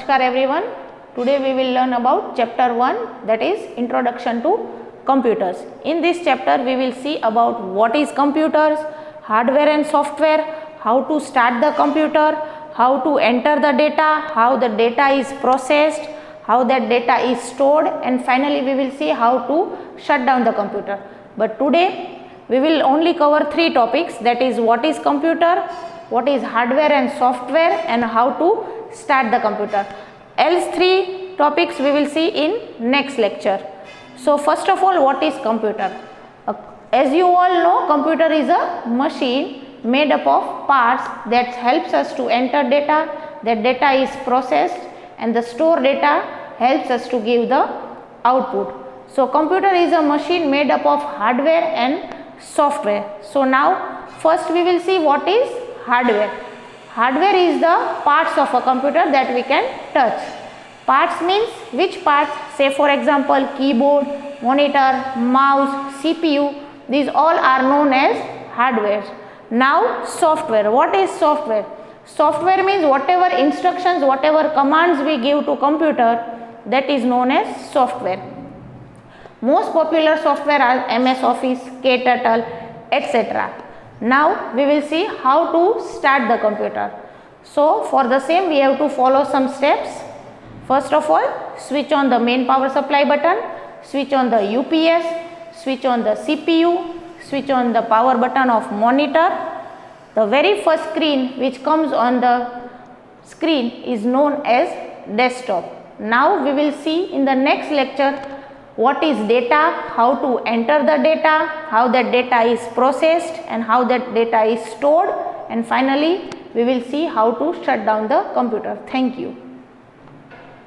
Namaskar everyone. Today we will learn about chapter 1, that is Introduction to Computers. In this chapter we will see about what is computers, hardware and software, how to start the computer, how to enter the data, how the data is processed, how that data is stored, and finally we will see how to shut down the computer. But today we will only cover 3 topics, that is what is computer, what is hardware and software, and how to start the computer. Else 3 topics we will see in next lecture. So first of all, what is computer? As you all know, computer is a machine made up of parts that helps us to enter data, that data is processed, and the store data helps us to give the output. So computer is a machine made up of hardware and software. So now first we will see what is hardware. Hardware is the parts of a computer that we can touch. Parts means which parts? Say for example keyboard, monitor, mouse, CPU, these all are known as hardware. Now software. What is software? Software means whatever instructions, whatever commands we give to computer, that is known as software. Most popular software are MS Office, KTurtle, etc. Now we will see how to start the computer. So for the same we have to follow some steps. First of all, switch on the main power supply button, switch on the UPS, switch on the CPU, switch on the power button of monitor. The very first screen which comes on the screen is known as desktop. Now we will see in the next lecture what is data, how to enter the data, how that data is processed, and how that data is stored, and finally we will see how to shut down the computer. Thank you.